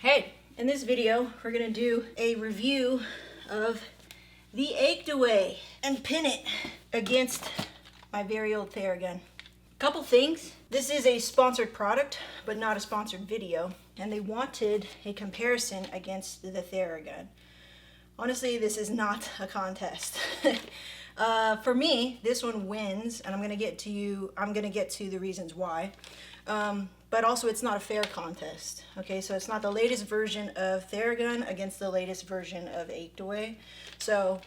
Hey, in this video, we're gonna do a review of the Achedaway and pin it against my very old Theragun. Couple things. This is a sponsored product, but not a sponsored video, and they wanted a comparison against the Theragun. Honestly, this is not a contest. For me, this one wins, and I'm gonna get to the reasons why. But also it's not a fair contest. Okay, so it's not the latest version of Theragun against the latest version of Achedaway. So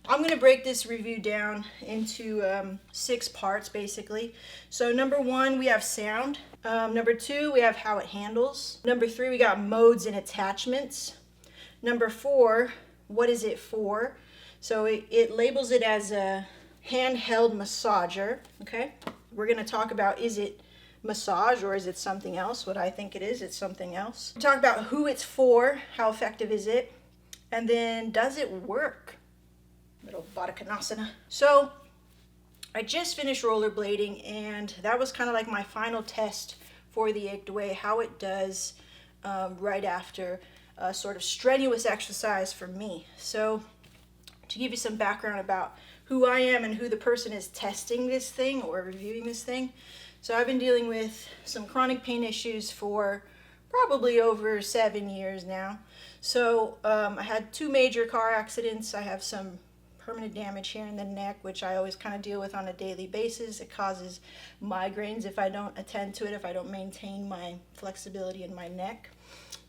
I'm gonna break this review down into 6 parts basically. So number 1, we have sound. Number 2, we have how it handles. Number 3, we got modes and attachments. Number 4, what is it for? So it labels it as a handheld massager. Okay, we're gonna talk about, is it massage or is it something else? What I think it is, it's something else. We talk about who it's for, how effective is it, and then does it work? Little Baddha. So I just finished rollerblading, and that was kind of like my final test for the Achedaway, how it does right after a sort of strenuous exercise for me. So to give you some background about who I am and who the person is testing this thing or reviewing this thing. So I've been dealing with some chronic pain issues for probably over 7 years now. So I had 2 major car accidents. I have some permanent damage here in the neck, which I always kind of deal with on a daily basis. It causes migraines if I don't attend to it, if I don't maintain my flexibility in my neck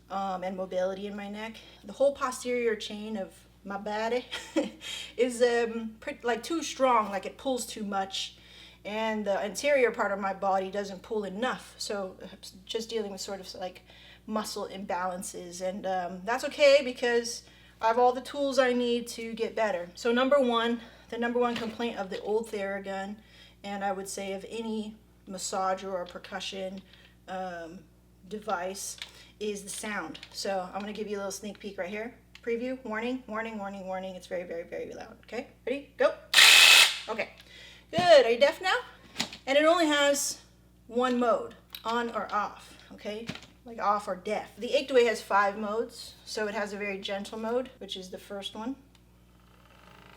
and mobility in my neck. The whole posterior chain of my body is like too strong, like it pulls too much, and the anterior part of my body doesn't pull enough. So just dealing with sort of like muscle imbalances, and that's okay because I have all the tools I need to get better. So the number one complaint of the old Theragun, and I would say of any massager or percussion device, is the sound. So I'm going to give you a little sneak peek right here. Preview, warning, warning, warning, warning. It's very, very, very loud. Okay, ready? Go. Okay, good. Are you deaf now? And it only has one mode, on or off. Okay, like off or deaf. The Achedaway has 5 modes. So it has a very gentle mode, which is the first one.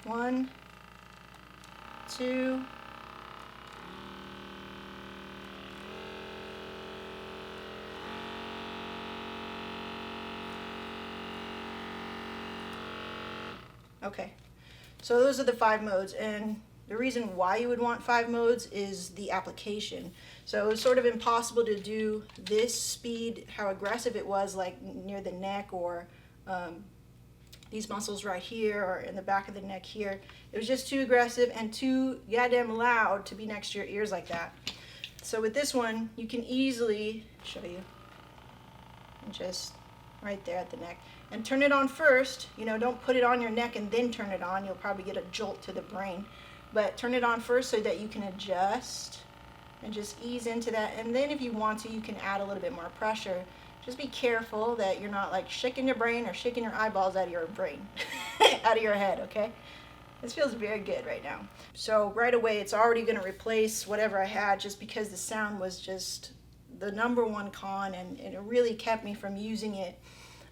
1, 2, okay, so those are the 5 modes, and the reason why you would want 5 modes is the application. So it's sort of impossible to do this speed, how aggressive it was, like near the neck or these muscles right here or in the back of the neck here. It was just too aggressive and too goddamn loud to be next to your ears like that. So with this one, you can easily show you, just right there at the neck, and turn it on first. You know, don't put it on your neck and then turn it on. You'll probably get a jolt to the brain. But turn it on first so that you can adjust and just ease into that. And then if you want to, you can add a little bit more pressure. Just be careful that you're not like shaking your brain or shaking your eyeballs out of your brain, out of your head, okay? This feels very good right now. So right away, it's already gonna replace whatever I had, just because the sound was just the number one con, and it really kept me from using it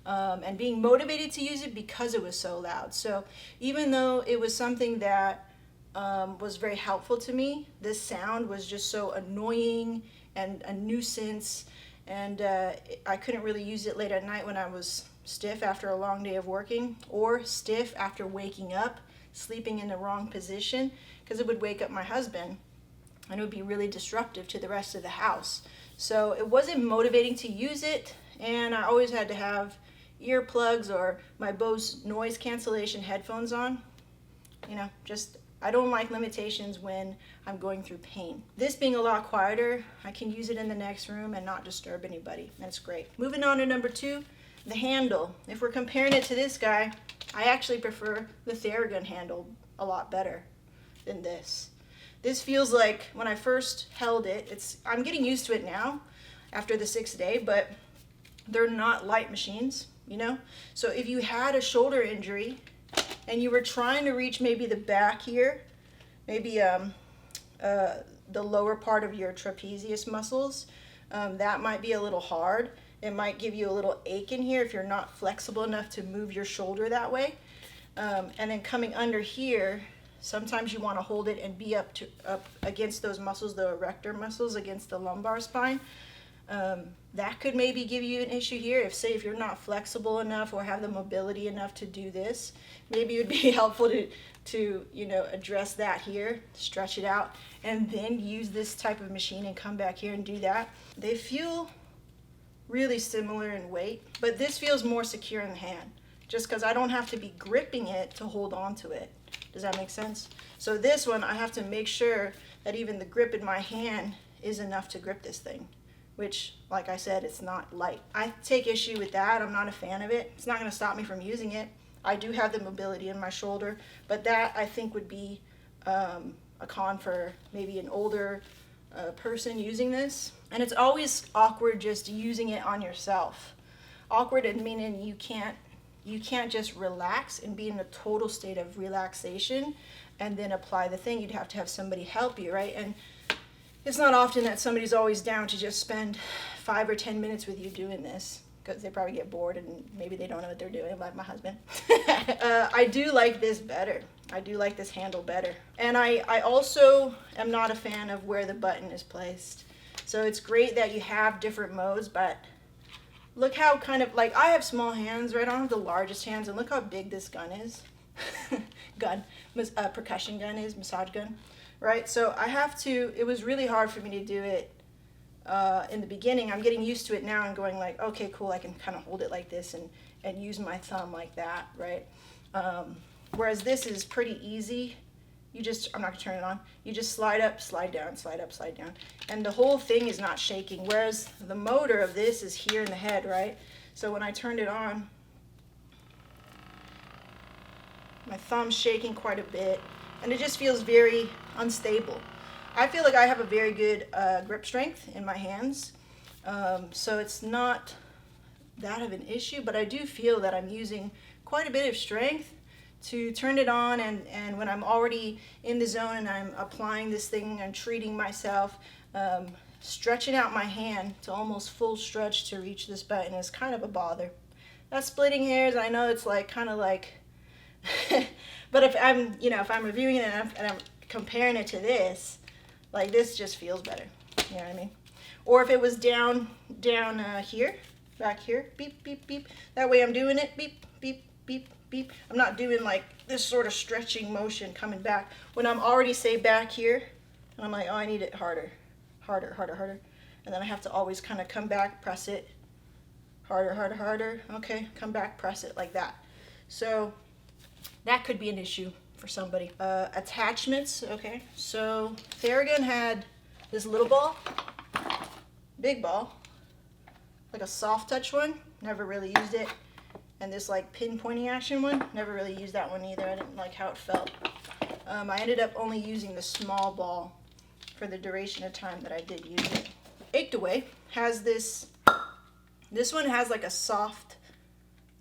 and being motivated to use it because it was so loud. So even though it was something that was very helpful to me, this sound was just so annoying and a nuisance, and I couldn't really use it late at night when I was stiff after a long day of working, or stiff after waking up, sleeping in the wrong position, because it would wake up my husband and it would be really disruptive to the rest of the house. So it wasn't motivating to use it, and I always had to have earplugs or my Bose noise cancellation headphones on. You know, just I don't like limitations when I'm going through pain. This being a lot quieter, I can use it in the next room and not disturb anybody. That's great. Moving on to number 2, the handle. If we're comparing it to this guy, I actually prefer the Theragun handle a lot better than this. This feels like, when I first held it, I'm getting used to it now after the 6th day, but they're not light machines, you know? So if you had a shoulder injury and you were trying to reach maybe the back here, maybe the lower part of your trapezius muscles, that might be a little hard. it might give you a little ache in here if you're not flexible enough to move your shoulder that way. And then coming under here, sometimes you want to hold it and be up against those muscles, the erector muscles against the lumbar spine. That could maybe give you an issue here. If you're not flexible enough or have the mobility enough to do this, maybe it would be helpful to address that here, stretch it out, and then use this type of machine and come back here and do that. They feel really similar in weight, but this feels more secure in the hand, just because I don't have to be gripping it to hold on to it. Does that make sense? So this one, I have to make sure that even the grip in my hand is enough to grip this thing, which, like I said, it's not light. I take issue with that. I'm not a fan of it. It's not going to stop me from using it. I do have the mobility in my shoulder, but that I think would be a con for maybe an older person using this. And it's always awkward just using it on yourself. Awkward and meaning you can't just relax and be in a total state of relaxation and then apply the thing. You'd have to have somebody help you, right? And it's not often that somebody's always down to just spend 5 or 10 minutes with you doing this, because they probably get bored and maybe they don't know what they're doing, like my husband. I do like this better. I do like this handle better. And I also am not a fan of where the button is placed. So it's great that you have different modes, but look how kind of, like, I have small hands, right? I don't have the largest hands, and look how big this gun is. Percussion gun is, massage gun, right? So I have to, it was really hard for me to do it in the beginning. I'm getting used to it now and going like, okay, cool, I can kind of hold it like this and use my thumb like that, right? Whereas this is pretty easy. I'm not gonna turn it on. You just slide up, slide down, slide up, slide down. And the whole thing is not shaking. Whereas the motor of this is here in the head, right? So when I turned it on, my thumb's shaking quite a bit, and it just feels very unstable. I feel like I have a very good grip strength in my hands, so it's not that of an issue, but I do feel that I'm using quite a bit of strength to turn it on, and when I'm already in the zone and I'm applying this thing and treating myself, stretching out my hand to almost full stretch to reach this button is kind of a bother. That's splitting hairs. I know it's like kind of like, but if I'm reviewing it and I'm comparing it to this, like this just feels better. You know what I mean? Or if it was down here, back here, beep, beep, beep. That way I'm doing it, beep, beep, beep, beep. I'm not doing like this sort of stretching motion coming back. When I'm already, say, back here, and I'm like, oh, I need it harder, harder, harder, harder. And then I have to always kind of come back, press it, harder, harder, harder. Okay, come back, press it, like that. So that could be an issue for somebody. Attachments, okay. So Theragun had this little ball, big ball, like a soft touch one, never really used it. And this like pinpointing action one, never really used that one either. I didn't like how it felt. I ended up only using the small ball for the duration of time that I did use it. Achedaway has this one has like a soft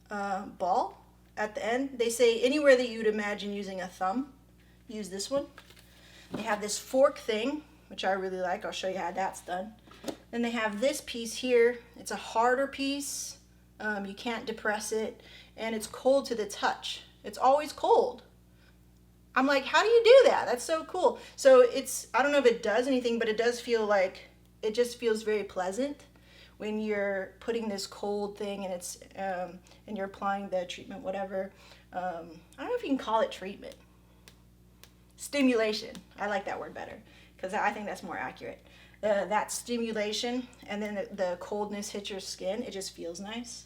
ball at the end. They say anywhere that you'd imagine using a thumb, use this one. They have this fork thing, which I really like. I'll show you how that's done. Then they have this piece here. It's a harder piece. You can't depress it, and it's cold to the touch. It's always cold. I'm like, how do you do that? That's so cool. So I don't know if it does anything, but it does feel like, it just feels very pleasant when you're putting this cold thing and it's, and you're applying the treatment, whatever. I don't know if you can call it treatment. Stimulation. I like that word better because I think that's more accurate. That stimulation, and then the coldness hits your skin, it just feels nice.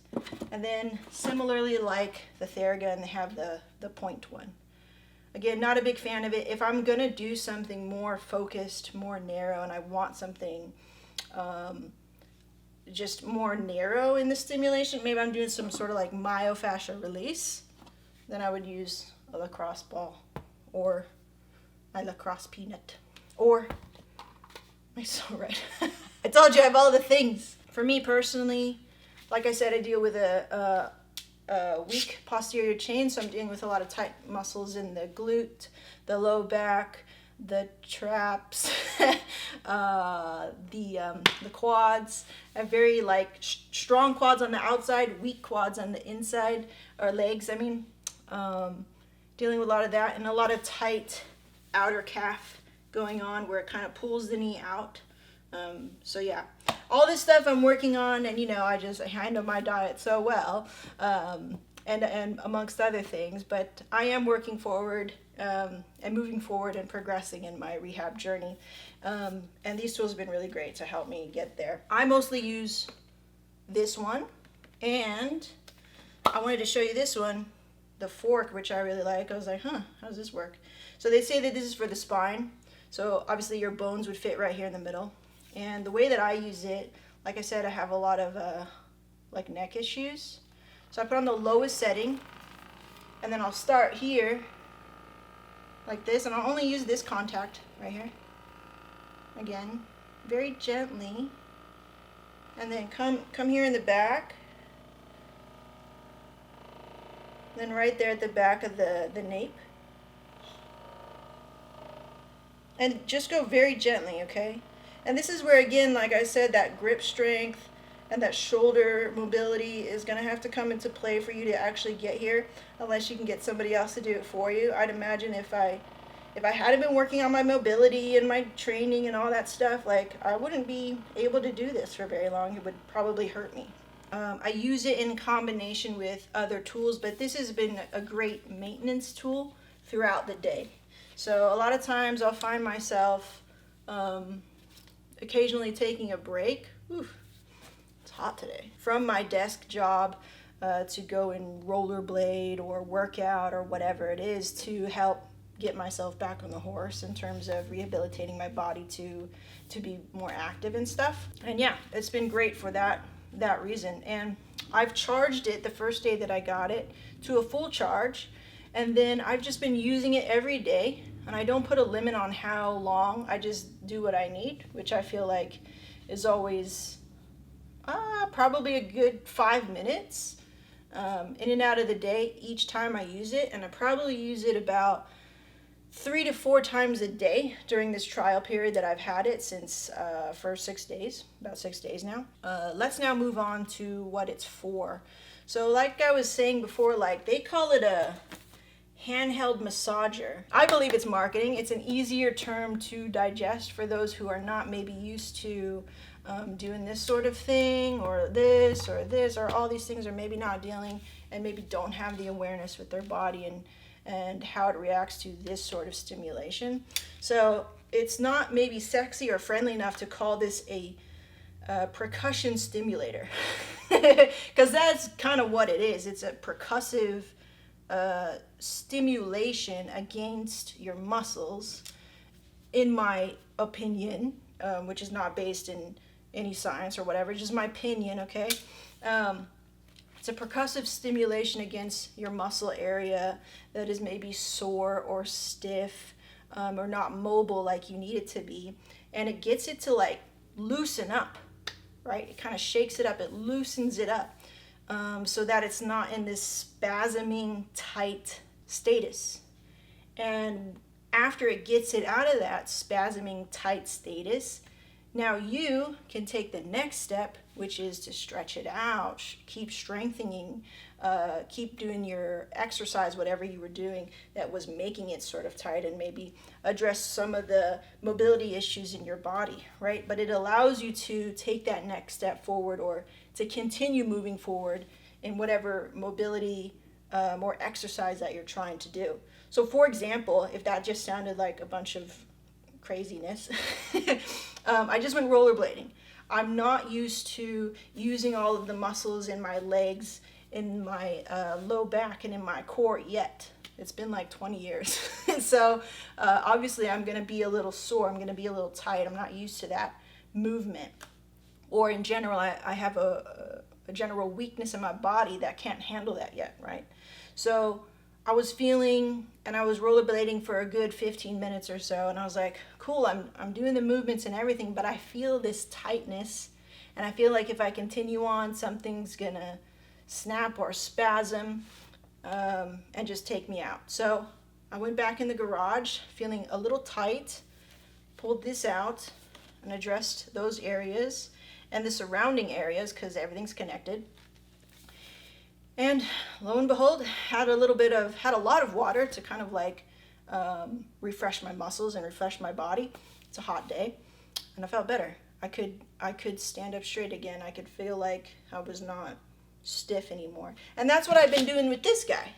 And then similarly, like the Theragun, they have the point one. Again, not a big fan of it. If I'm gonna do something more focused, more narrow, and I want something just more narrow in the stimulation, maybe I'm doing some sort of like myofascial release, then I would use a lacrosse ball or my lacrosse peanut, or I'm so right. I told you I have all the things. For me personally, like I said, I deal with a weak posterior chain, so I'm dealing with a lot of tight muscles in the glute, the low back, the traps, The quads. I have very like strong quads on the outside, weak quads on the inside, or legs. I mean, dealing with a lot of that and a lot of tight outer calf going on where it kind of pulls the knee out. So yeah, all this stuff I'm working on, and you know, I handle my diet so well, and amongst other things, but I am working forward, and moving forward and progressing in my rehab journey. And these tools have been really great to help me get there. I mostly use this one, and I wanted to show you this one, the fork, which I really like. I was like, how does this work? So they say that this is for the spine. So obviously your bones would fit right here in the middle. And the way that I use it, like I said, I have a lot of like neck issues. So I put on the lowest setting, and then I'll start here like this, and I'll only use this contact right here. Again, very gently. And then come here in the back. Then right there at the back of the nape. And just go very gently, okay? And this is where, again, like I said, that grip strength and that shoulder mobility is going to have to come into play for you to actually get here, unless you can get somebody else to do it for you. I'd imagine if I hadn't been working on my mobility and my training and all that stuff, like, I wouldn't be able to do this for very long. It would probably hurt me. I use it in combination with other tools, but this has been a great maintenance tool throughout the day. So a lot of times I'll find myself occasionally taking a break. Oof, it's hot today. From my desk job to go and rollerblade or work out or whatever it is to help get myself back on the horse in terms of rehabilitating my body to be more active and stuff. And yeah, it's been great for that reason. And I've charged it the first day that I got it to a full charge, and then I've just been using it every day, and I don't put a limit on how long. I just do what I need, which I feel like is always probably a good 5 minutes in and out of the day each time I use it. And I probably use it about 3 to 4 times a day during this trial period that I've had it since for 6 days, about 6 days now. Let's now move on to what it's for. So like I was saying before, like they call it a handheld massager. I believe it's marketing. It's an easier term to digest for those who are not maybe used to doing this sort of thing, or this, or all these things, or maybe not dealing and maybe don't have the awareness with their body and how it reacts to this sort of stimulation. So it's not maybe sexy or friendly enough to call this a percussion stimulator, because that's kind of what it is. It's a percussive stimulation against your muscles, in my opinion, which is not based in any science or whatever, just my opinion, okay? It's a percussive stimulation against your muscle area that is maybe sore or stiff, or not mobile like you need it to be. And it gets it to like loosen up, right? It kind of shakes it up, it loosens it up, so that it's not in this spasming tight status. And after it gets it out of that spasming tight status, now you can take the next step, which is to stretch it out, keep strengthening, keep doing your exercise, whatever you were doing that was making it sort of tight, and maybe address some of the mobility issues in your body, right? But it allows you to take that next step forward, or to continue moving forward in whatever mobility or exercise that you're trying to do. So for example, if that just sounded like a bunch of craziness, I just went rollerblading. I'm not used to using all of the muscles in my legs, in my low back, and in my core yet. It's been like 20 years. So obviously I'm going to be a little sore. I'm going to be a little tight. I'm not used to that movement. Or in general, I have a general weakness in my body that can't handle that yet, right? So I was feeling, and I was rollerblading for a good 15 minutes or so, and I was like, cool, I'm doing the movements and everything, but I feel this tightness, and I feel like if I continue on, something's gonna snap or spasm and just take me out. So I went back in the garage feeling a little tight, pulled this out and addressed those areas and the surrounding areas because everything's connected. And lo and behold, had a lot of water to kind of like refresh my muscles and refresh my body. It's a hot day, and I felt better. I could stand up straight again. I could feel like I was not stiff anymore. And that's what I've been doing with this guy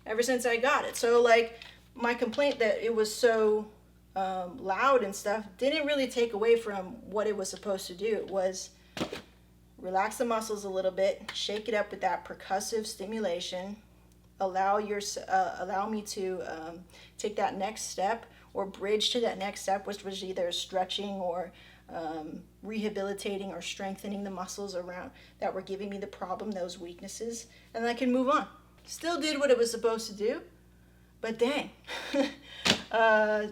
ever since I got it. So like my complaint that it was so loud and stuff didn't really take away from what it was supposed to do. It was relax the muscles a little bit, shake it up with that percussive stimulation, allow me to take that next step or bridge to that next step, which was either stretching or rehabilitating or strengthening the muscles around that were giving me the problem, those weaknesses, and I can move on. Still did what it was supposed to do, but dang,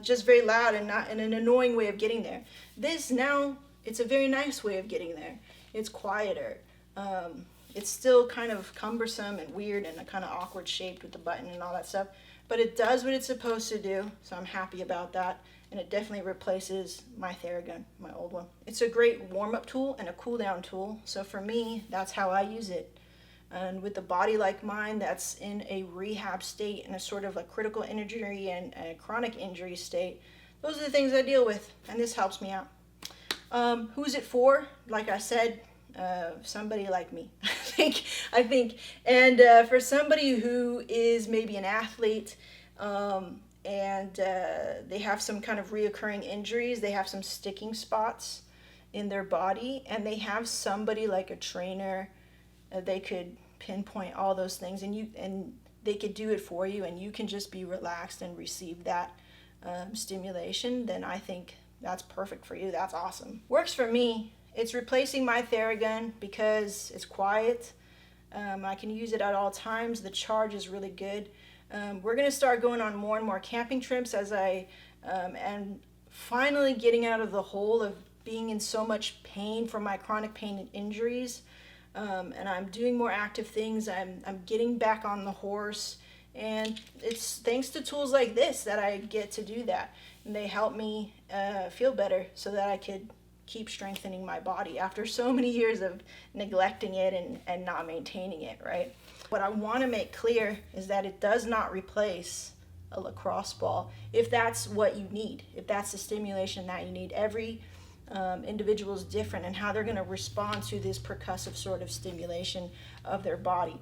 just very loud and not in an annoying way of getting there. This now, it's a very nice way of getting there. It's quieter. It's still kind of cumbersome and weird and a kind of awkward shaped with the button and all that stuff, but it does what it's supposed to do, so I'm happy about that. And it definitely replaces my Theragun, my old one. It's a great warm-up tool and a cool-down tool, so for me, that's how I use it. And with a body like mine that's in a rehab state and a sort of a critical injury and a chronic injury state, those are the things I deal with, and this helps me out. Who's it for? Like I said, somebody like me, I think. And for somebody who is maybe an athlete, and they have some kind of reoccurring injuries, they have some sticking spots in their body, and they have somebody like a trainer, they could pinpoint all those things, and they could do it for you, and you can just be relaxed and receive that stimulation, then I think that's perfect for you. That's awesome. Works for me. It's replacing my Theragun because it's quiet. I can use it at all times. The charge is really good. We're going to start going on more and more camping trips as I am finally getting out of the hole of being in so much pain from my chronic pain and injuries. And I'm doing more active things. I'm getting back on the horse. And it's thanks to tools like this that I get to do that. And they help me feel better so that I could keep strengthening my body after so many years of neglecting it and not maintaining it, right? What I want to make clear is that it does not replace a lacrosse ball if that's what you need, if that's the stimulation that you need. Every individual is different in how they're going to respond to this percussive sort of stimulation of their body.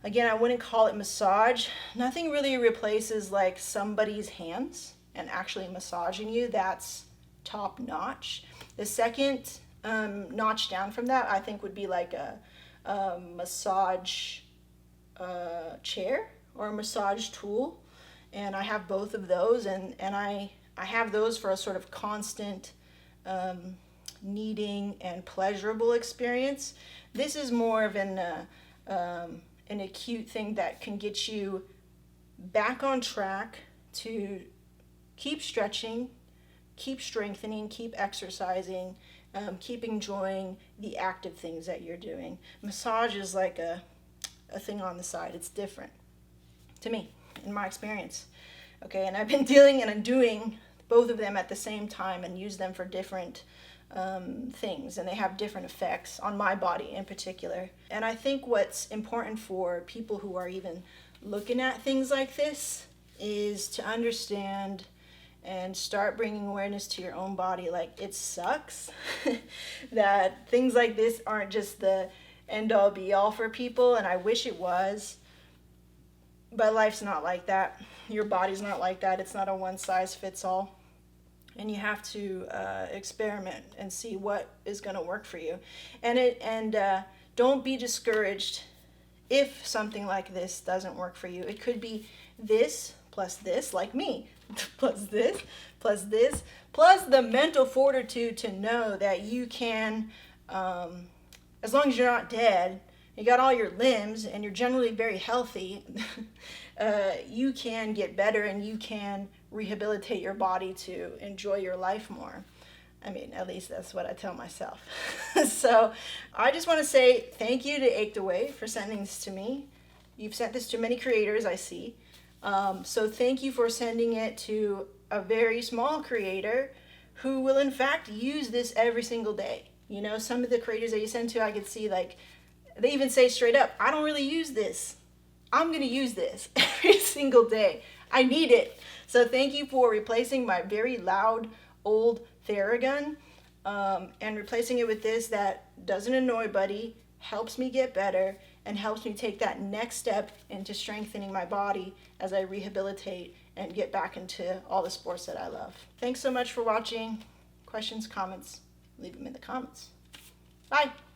Again, I wouldn't call it massage. Nothing really replaces like somebody's hands and actually massaging you. That's top notch. The second notch down from that, I think, would be like a massage chair or a massage tool. And I have both of those, and I have those for a sort of constant needing and pleasurable experience. This is more of an acute thing that can get you back on track to keep stretching, keep strengthening, keep exercising, keep enjoying the active things that you're doing. Massage is like a thing on the side. It's different to me, in my experience. Okay, and I've been dealing and I'm doing both of them at the same time and use them for different things, and they have different effects on my body in particular. And I think what's important for people who are even looking at things like this is to understand and start bringing awareness to your own body. Like, it sucks that things like this aren't just the end-all be-all for people, and I wish it was, but life's not like that. Your body's not like that. It's not a one-size-fits-all. And you have to experiment and see what is going to work for you. And don't be discouraged if something like this doesn't work for you. It could be this plus this, like me, plus this, plus this, plus the mental fortitude to know that you can, as long as you're not dead, you got all your limbs and you're generally very healthy, you can get better and you can rehabilitate your body to enjoy your life more. I mean, at least that's what I tell myself. So I just want to say thank you to Achedaway for sending this to me. You've sent this to many creators, I see. So thank you for sending it to a very small creator who will in fact use this every single day. You know, some of the creators that you send to, I could see like, they even say straight up, I don't really use this. I'm going to use this every single day. I need it. So thank you for replacing my very loud old Theragun and replacing it with this that doesn't annoy Buddy, helps me get better, and helps me take that next step into strengthening my body as I rehabilitate and get back into all the sports that I love. Thanks so much for watching. Questions, comments, leave them in the comments. Bye.